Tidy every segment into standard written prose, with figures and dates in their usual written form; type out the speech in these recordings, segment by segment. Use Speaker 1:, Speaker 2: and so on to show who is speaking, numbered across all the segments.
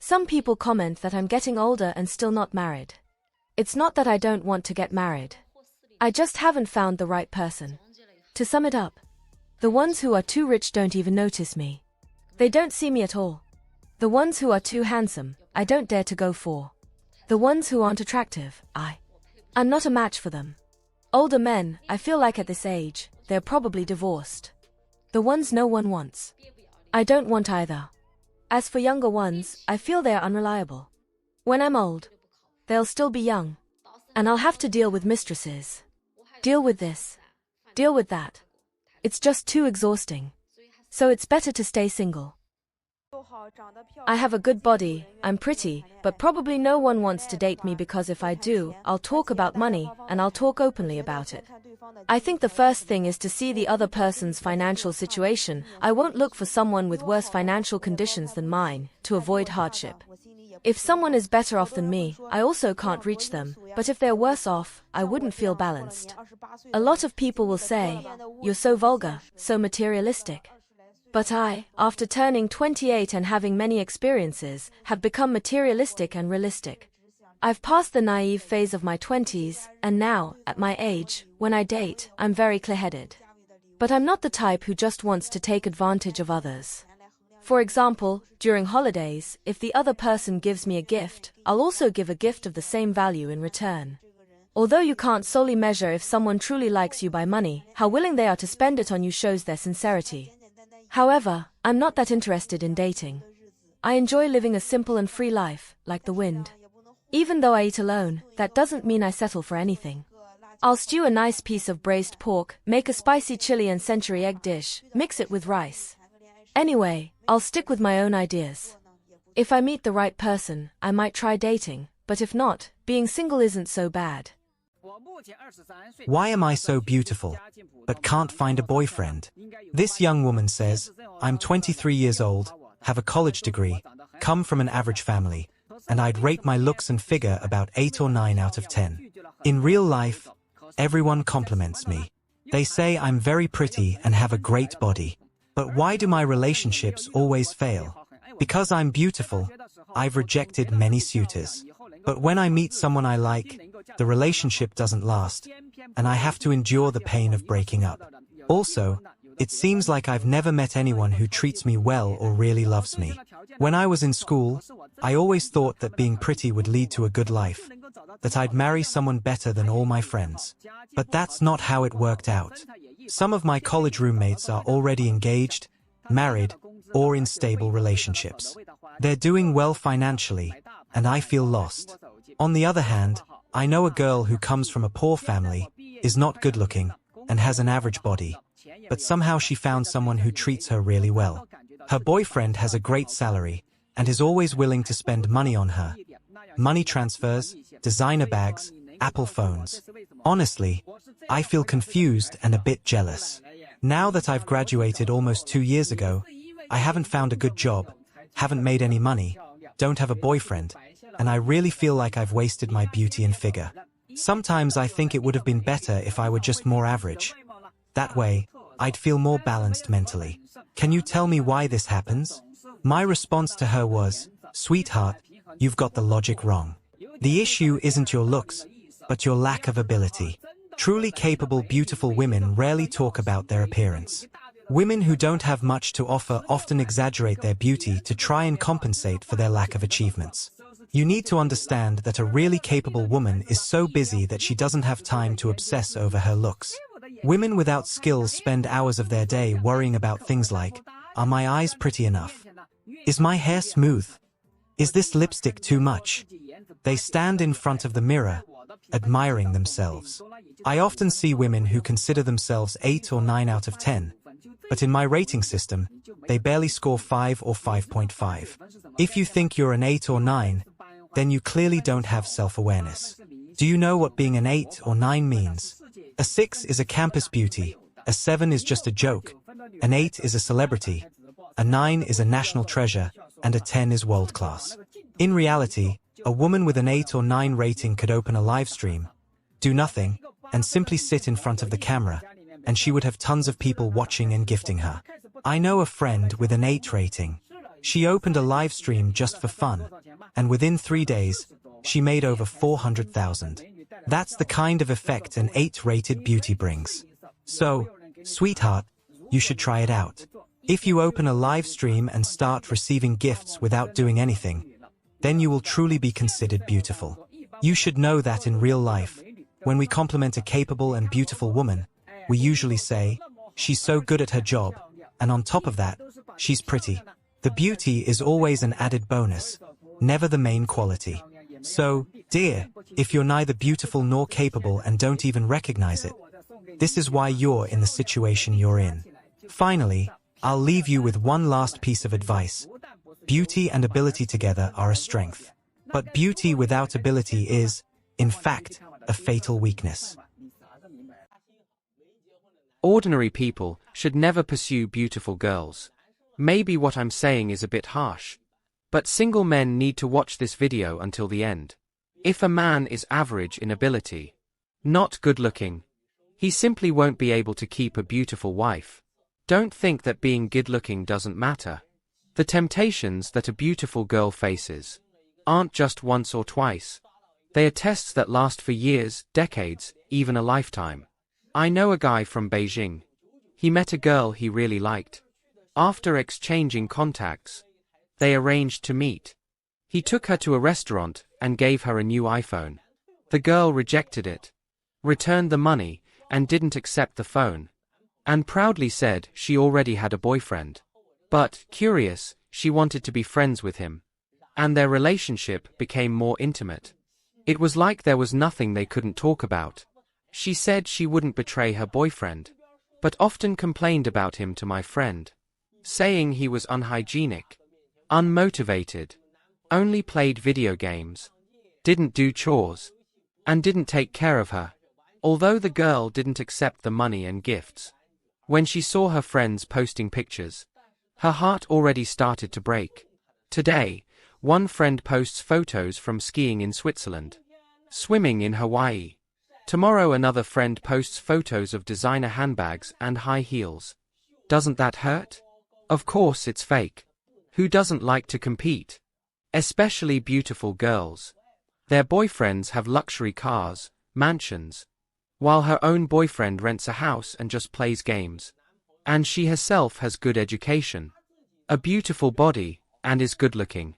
Speaker 1: Some people comment that I'm getting older and still not married. It's not that I don't want to get married. I just haven't found the right person. To sum it up, the ones who are too rich don't even notice me. They don't see me at all. The ones who are too handsome, I don't dare to go for. The ones who aren't attractive, I'm not a match for them. Older men, I feel like at this age, they're probably divorced. The ones no one wants. I don't want either. As for younger ones, I feel they are unreliable. When I'm old, they'll still be young. And I'll have to deal with mistresses. Deal with this. Deal with that. It's just too exhausting. So it's better to stay single. I have a good body, I'm pretty, but probably no one wants to date me because if I do, I'll talk about money, and I'll talk openly about it. I think the first thing is to see the other person's financial situation. I won't look for someone with worse financial conditions than mine, to avoid hardship. If someone is better off than me, I also can't reach them, but if they're worse off, I wouldn't feel balanced. A lot of people will say, "You're so vulgar, so materialistic." But I, after turning 28 and having many experiences, have become materialistic and realistic. I've passed the naive phase of my 20s, and now, at my age, when I date, I'm very clear-headed. But I'm not the type who just wants to take advantage of others. For example, during holidays, if the other person gives me a gift, I'll also give a gift of the same value in return. Although you can't solely measure if someone truly likes you by money, how willing they are to spend it on you shows their sincerity. However, I'm not that interested in dating. I enjoy living a simple and free life, like the wind. Even though I eat alone, that doesn't mean I settle for anything. I'll stew a nice piece of braised pork, make a spicy chili and century egg dish, mix it with rice. Anyway, I'll stick with my own ideas. If I meet the right person, I might try dating, but if not, being single isn't so bad.
Speaker 2: Why am I so beautiful, but can't find a boyfriend? This young woman says, I'm 23 years old, have a college degree, come from an average family, and I'd rate my looks and figure about 8 or 9 out of 10. In real life, everyone compliments me. They say I'm very pretty and have a great body. But why do my relationships always fail? Because I'm beautiful, I've rejected many suitors. But when I meet someone I like, the relationship doesn't last, and I have to endure the pain of breaking up. Also, it seems like I've never met anyone who treats me well or really loves me. When I was in school, I always thought that being pretty would lead to a good life, that I'd marry someone better than all my friends. But that's not how it worked out. Some of my college roommates are already engaged, married, or in stable relationships. They're doing well financially, and I feel lost. On the other hand, I know a girl who comes from a poor family, is not good-looking, and has an average body. But somehow she found someone who treats her really well. Her boyfriend has a great salary, and is always willing to spend money on her. Money transfers, designer bags, Apple phones. Honestly, I feel confused and a bit jealous. Now that I've graduated almost 2 years ago, I haven't found a good job, haven't made any money, don't have a boyfriend, and I really feel like I've wasted my beauty and figure. Sometimes I think it would have been better if I were just more average. That way, I'd feel more balanced mentally. Can you tell me why this happens? My response to her was, "Sweetheart, you've got the logic wrong. The issue isn't your looks, but your lack of ability." Truly capable, beautiful women rarely talk about their appearance. Women who don't have much to offer often exaggerate their beauty to try and compensate for their lack of achievements. You need to understand that a really capable woman is so busy that she doesn't have time to obsess over her looks. Women without skills spend hours of their day worrying about things like, are my eyes pretty enough? Is my hair smooth? Is this lipstick too much? They stand in front of the mirror, admiring themselves. I often see women who consider themselves 8 or 9 out of 10, but in my rating system, they barely score 5 or 5.5. If you think you're an 8 or 9, then you clearly don't have self-awareness. Do you know what being an 8 or 9 means? A 6 is a campus beauty, a 7 is just a joke, an 8 is a celebrity, a 9 is a national treasure, and a 10 is world-class. In reality, a woman with an 8 or 9 rating could open a live stream, do nothing, and simply sit in front of the camera, and she would have tons of people watching and gifting her. I know a friend with an 8 rating. She opened a live stream just for fun, and within 3 days, she made over 400,000. That's the kind of effect an 8-rated beauty brings. So, sweetheart, you should try it out. If you open a live stream and start receiving gifts without doing anything, then you will truly be considered beautiful. You should know that in real life, when we compliment a capable and beautiful woman, we usually say, she's so good at her job, and on top of that, she's pretty. The beauty is always an added bonus, never the main quality. So, dear, if you're neither beautiful nor capable and don't even recognize it, this is why you're in the situation you're in. Finally, I'll leave you with one last piece of advice. Beauty and ability together are a strength. But beauty without ability is, in fact, a fatal weakness.
Speaker 3: Ordinary people should never pursue beautiful girls. Maybe what I'm saying is a bit harsh, but single men need to watch this video until the end. If a man is average in ability, not good-looking, he simply won't be able to keep a beautiful wife. Don't think that being good-looking doesn't matter. The temptations that a beautiful girl faces aren't just once or twice. They are tests that last for years, decades, even a lifetime. I know a guy from Beijing. He met a girl he really liked. After exchanging contacts, they arranged to meet. He took her to a restaurant and gave her a new iPhone. The girl rejected it, returned the money, and didn't accept the phone, and proudly said she already had a boyfriend. But, curious, she wanted to be friends with him, and their relationship became more intimate. It was like there was nothing they couldn't talk about. She said she wouldn't betray her boyfriend, but often complained about him to my friend, saying he was unhygienic, unmotivated, only played video games, didn't do chores, and didn't take care of her. Although the girl didn't accept the money and gifts, when she saw her friends posting pictures, her heart already started to break. Today, one friend posts photos from skiing in Switzerland, swimming in Hawaii. Tomorrow another friend posts photos of designer handbags and high heels. Doesn't that hurt? Of course it's fake. Who doesn't like to compete? Especially beautiful girls. Their boyfriends have luxury cars, mansions, while her own boyfriend rents a house and just plays games. And she herself has good education, a beautiful body, and is good-looking.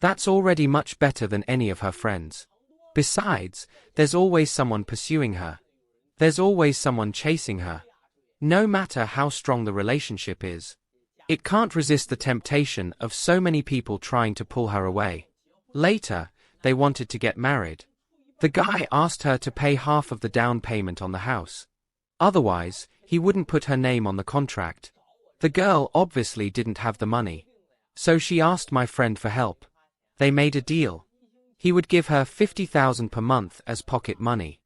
Speaker 3: That's already much better than any of her friends. Besides, there's always someone pursuing her. There's always someone chasing her. No matter how strong the relationship is, it can't resist the temptation of so many people trying to pull her away. Later, they wanted to get married. The guy asked her to pay half of the down payment on the house. Otherwise, he wouldn't put her name on the contract. The girl obviously didn't have the money, so she asked my friend for help. They made a deal. He would give her 50,000 per month as pocket money,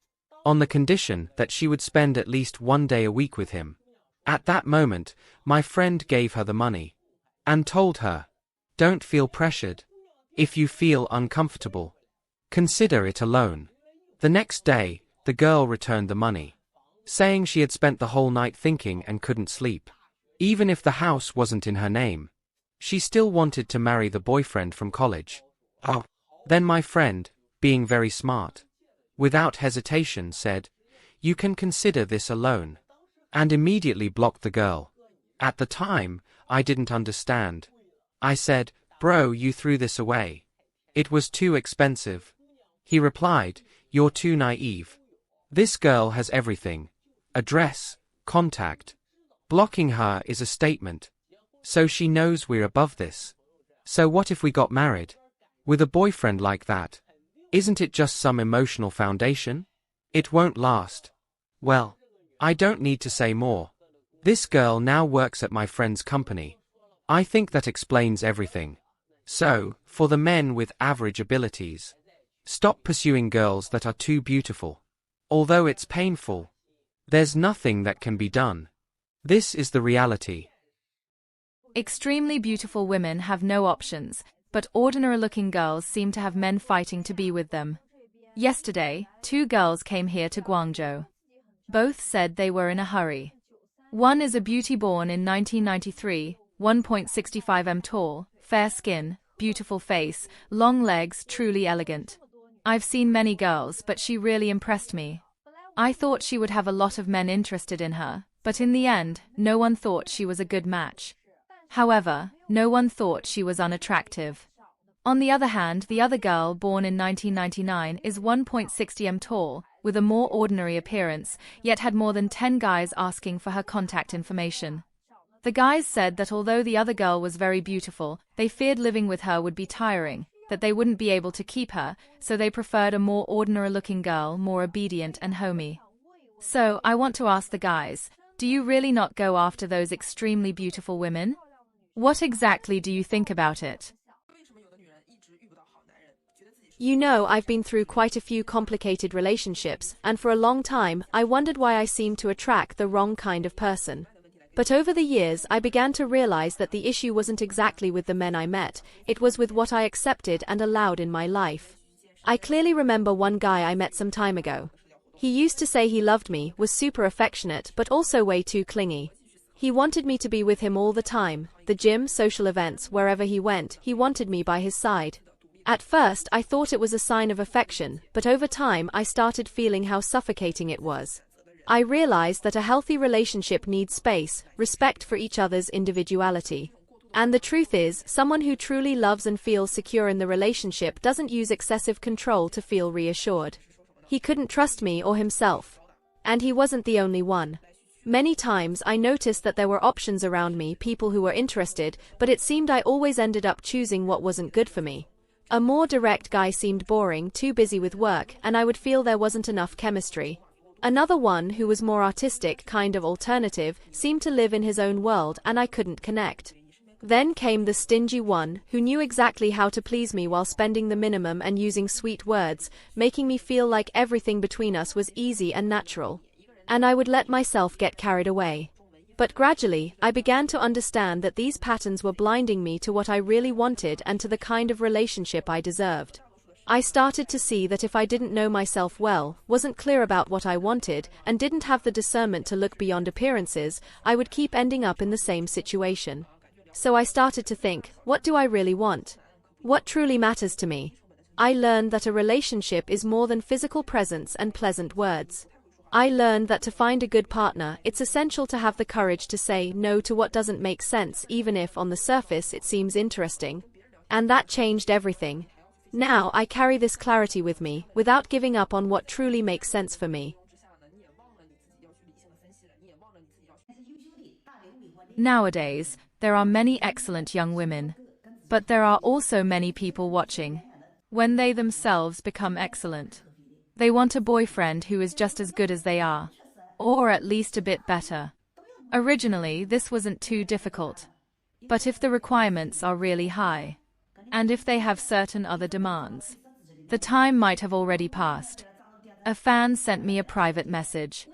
Speaker 3: on the condition that she would spend at least 1 day a week with him. At that moment, my friend gave her the money, and told her, "Don't feel pressured. If you feel uncomfortable, consider it a loan." The next day, the girl returned the money, saying she had spent the whole night thinking and couldn't sleep. Even if the house wasn't in her name, she still wanted to marry the boyfriend from college. Oh. Then my friend, being very smart, without hesitation said, "You can consider this a loan," and immediately blocked the girl. At the time, I didn't understand. I said, "Bro, you threw this away. It was too expensive." He replied, "You're too naive. This girl has everything. Address, contact. Blocking her is a statement. So she knows we're above this. So what if we got married? With a boyfriend like that? Isn't it just some emotional foundation? It won't last." Well, I don't need to say more. This girl now works at my friend's company. I think that explains everything. So, for the men with average abilities, stop pursuing girls that are too beautiful. Although it's painful, there's nothing that can be done. This is the reality.
Speaker 4: Extremely beautiful women have no options, but ordinary-looking girls seem to have men fighting to be with them. Yesterday, 2 girls came here to Guangzhou. Both said they were in a hurry. One is a beauty born in 1993, 1.65 m tall, fair skin, beautiful face, long legs, truly elegant. I've seen many girls, but she really impressed me. I thought she would have a lot of men interested in her, but in the end, no one thought she was a good match. However, no one thought she was unattractive. On the other hand, the other girl, born in 1999, is 1.60 m tall, with a more ordinary appearance, yet had more than 10 guys asking for her contact information. The guys said that although the other girl was very beautiful, they feared living with her would be tiring, that they wouldn't be able to keep her, so they preferred a more ordinary-looking girl, more obedient and homey. So, I want to ask the guys, do you really not go after those extremely beautiful women? What exactly do you think about it?
Speaker 1: You know, I've been through quite a few complicated relationships, and for a long time, I wondered why I seemed to attract the wrong kind of person. But over the years, I began to realize that the issue wasn't exactly with the men I met, it was with what I accepted and allowed in my life. I clearly remember one guy I met some time ago. He used to say he loved me, was super affectionate, but also way too clingy. He wanted me to be with him all the time, the gym, social events, wherever he went, he wanted me by his side. At first, I thought it was a sign of affection, but over time I started feeling how suffocating it was. I realized that a healthy relationship needs space, respect for each other's individuality. And the truth is, someone who truly loves and feels secure in the relationship doesn't use excessive control to feel reassured. He couldn't trust me or himself. And he wasn't the only one. Many times I noticed that there were options around me, people who were interested, but it seemed I always ended up choosing what wasn't good for me. A more direct guy seemed boring, too busy with work, and I would feel there wasn't enough chemistry. Another one, who was more artistic, kind of alternative, seemed to live in his own world and I couldn't connect. Then came the stingy one, who knew exactly how to please me while spending the minimum and using sweet words, making me feel like everything between us was easy and natural. And I would let myself get carried away. But gradually, I began to understand that these patterns were blinding me to what I really wanted and to the kind of relationship I deserved. I started to see that if I didn't know myself well, wasn't clear about what I wanted, and didn't have the discernment to look beyond appearances, I would keep ending up in the same situation. So I started to think, what do I really want? What truly matters to me? I learned that a relationship is more than physical presence and pleasant words. I learned that to find a good partner, it's essential to have the courage to say no to what doesn't make sense, even if on the surface it seems interesting. And that changed everything. Now I carry this clarity with me, without giving up on what truly makes sense for me.
Speaker 4: Nowadays, there are many excellent young women. But there are also many people watching. When they themselves become excellent, they want a boyfriend who is just as good as they are. Or at least a bit better. Originally, this wasn't too difficult. But if the requirements are really high, and if they have certain other demands, the time might have already passed. A fan sent me a private message,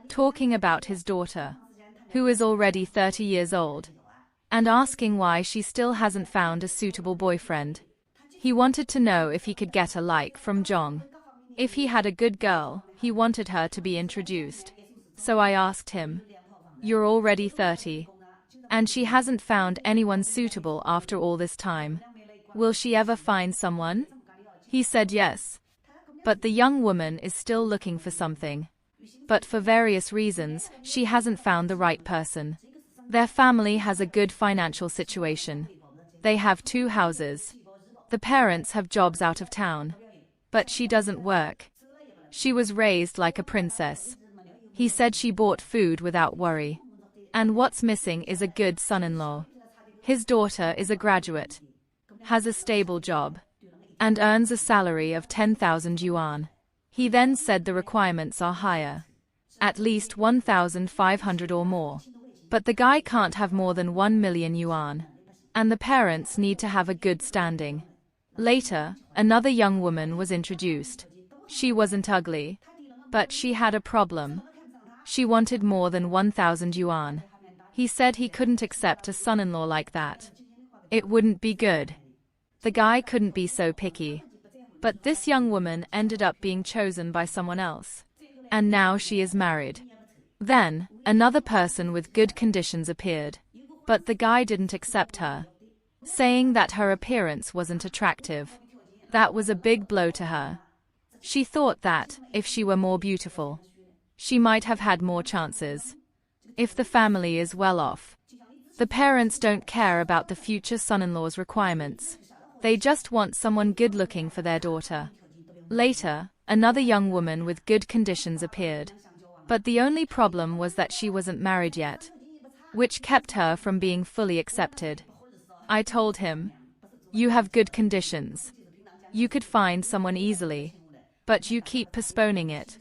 Speaker 4: talking about his daughter, who is already 30 years old, and asking why she still hasn't found a suitable boyfriend. He wanted to know if he could get a like from Jong. If he had a good girl, he wanted her to be introduced. So I asked him, "You're already 30, and she hasn't found anyone suitable after all this time. Will she ever find someone?" He said yes. But the young woman is still looking for something. But for various reasons, she hasn't found the right person. Their family has a good financial situation. They have 2 houses. The parents have jobs out of town. But she doesn't work. She was raised like a princess. He said she bought food without worry. And what's missing is a good son-in-law. His daughter is a graduate, has a stable job, and earns a salary of 10,000 yuan. He then said the requirements are higher, at least 1,500 or more. But the guy can't have more than 1 million yuan. And the parents need to have a good standing. Later, another young woman was introduced. She wasn't ugly, but she had a problem. She wanted more than 1,000 yuan. He said he couldn't accept a son-in-law like that. It wouldn't be good. The guy couldn't be so picky. But this young woman ended up being chosen by someone else. And now she is married. Then, another person with good conditions appeared. But the guy didn't accept her. saying that her appearance wasn't attractive. That was a big blow to her. She thought that, if she were more beautiful, she might have had more chances. If the family is well off, the parents don't care about the future son-in-law's requirements. They just want someone good-looking for their daughter. Later, another young woman with good conditions appeared. But the only problem was that she wasn't married yet, which kept her from being fully accepted. I told him, "You have good conditions. You could find someone easily, but you keep postponing it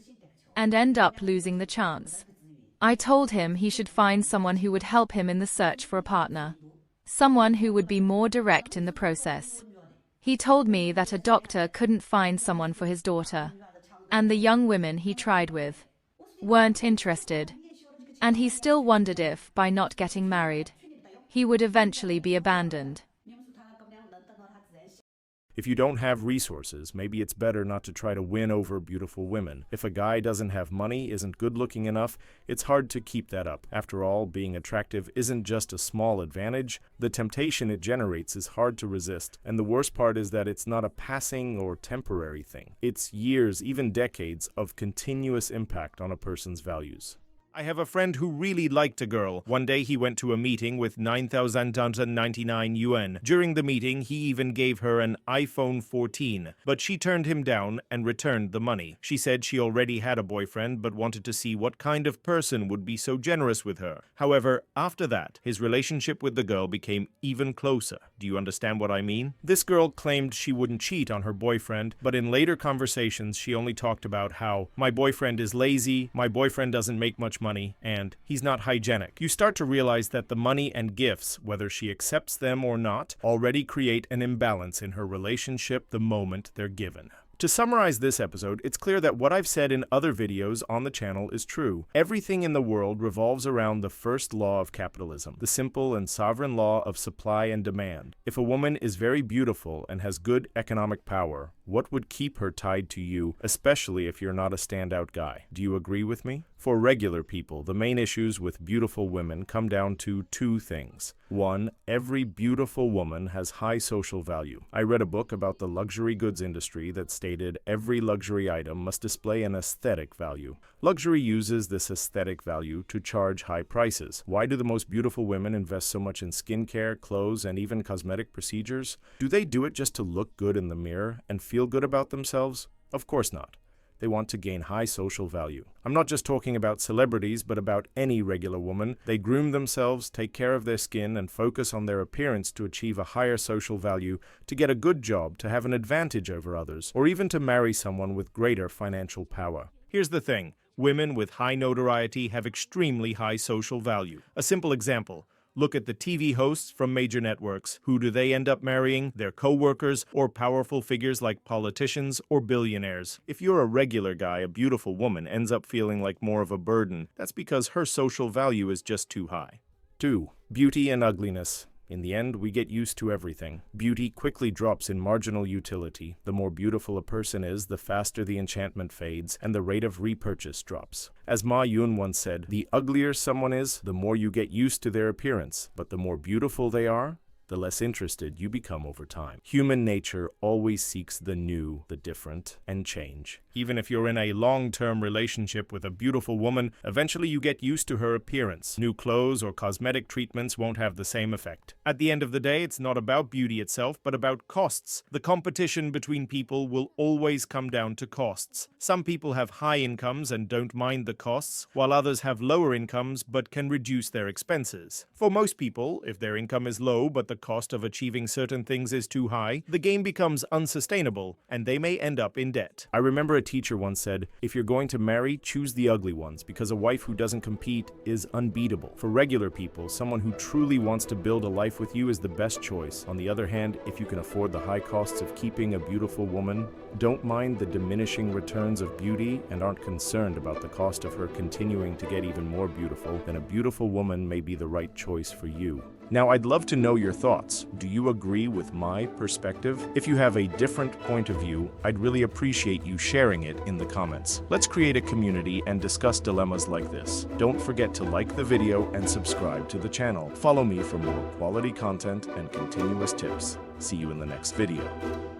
Speaker 4: and end up losing the chance." I told him he should find someone who would help him in the search for a partner, someone who would be more direct in the process. He told me that a doctor couldn't find someone for his daughter, and the young women he tried with weren't interested, and he still wondered if, by not getting married, he would eventually be abandoned.
Speaker 5: If you don't have resources, maybe it's better not to try to win over beautiful women. If a guy doesn't have money, isn't good-looking enough, it's hard to keep that up. After all, being attractive isn't just a small advantage. The temptation it generates is hard to resist. And the worst part is that it's not a passing or temporary thing. It's years, even decades, of continuous impact on a person's values. I have a friend who really liked a girl. One day he went to a meeting with 9,099 yuan. During the meeting, he even gave her an iPhone 14, but she turned him down and returned the money. She said she already had a boyfriend but wanted to see what kind of person would be so generous with her. However, after that, his relationship with the girl became even closer. Do you understand what I mean? This girl claimed she wouldn't cheat on her boyfriend, but in later conversations, she only talked about how, "My boyfriend is lazy, my boyfriend doesn't make much money, and he's not hygienic." You start to realize that the money and gifts, whether she accepts them or not, already create an imbalance in her relationship the moment they're given. To summarize this episode, it's clear that what I've said in other videos on the channel is true. Everything in the world revolves around the first law of capitalism, the simple and sovereign law of supply and demand. If a woman is very beautiful and has good economic power, what would keep her tied to you, especially if you're not a standout guy? Do you agree with me? For regular people, the main issues with beautiful women come down to two things. One, every beautiful woman has high social value. I read a book about the luxury goods industry that stated every luxury item must display an aesthetic value. Luxury uses this aesthetic value to charge high prices. Why do the most beautiful women invest so much in skincare, clothes, and even cosmetic procedures? Do they do it just to look good in the mirror and feel good about themselves? Of course not. They want to gain high social value. I'm not just talking about celebrities, but about any regular woman. They groom themselves, take care of their skin, and focus on their appearance to achieve a higher social value, to get a good job, to have an advantage over others, or even to marry someone with greater financial power. Here's the thing. Women with high notoriety have extremely high social value. A simple example. Look at the TV hosts from major networks. Who do they end up marrying? Their co-workers or powerful figures like politicians or billionaires. If you're a regular guy, a beautiful woman ends up feeling like more of a burden. That's because her social value is just too high. 2. Beauty and ugliness. In the end, we get used to everything. Beauty quickly drops in marginal utility. The more beautiful a person is, the faster the enchantment fades, and the rate of repurchase drops. As Ma Yun once said, the uglier someone is, the more you get used to their appearance. But the more beautiful they are, the less interested you become over time. Human nature always seeks the new, the different, and change. Even if you're in a long-term relationship with a beautiful woman, eventually you get used to her appearance. New clothes or cosmetic treatments won't have the same effect. At the end of the day, it's not about beauty itself, but about costs. The competition between people will always come down to costs. Some people have high incomes and don't mind the costs, while others have lower incomes but can reduce their expenses. For most people, if their income is low but the cost of achieving certain things is too high, the game becomes unsustainable, and they may end up in debt. I remember a teacher once said, "If you're going to marry, choose the ugly ones, because a wife who doesn't compete is unbeatable." For regular people, someone who truly wants to build a life with you is the best choice. On the other hand, if you can afford the high costs of keeping a beautiful woman, don't mind the diminishing returns of beauty, and aren't concerned about the cost of her continuing to get even more beautiful, then a beautiful woman may be the right choice for you. Now, I'd love to know your thoughts. Do you agree with my perspective? If you have a different point of view, I'd really appreciate you sharing it in the comments. Let's create a community and discuss dilemmas like this. Don't forget to like the video and subscribe to the channel. Follow me for more quality content and continuous tips. See you in the next video.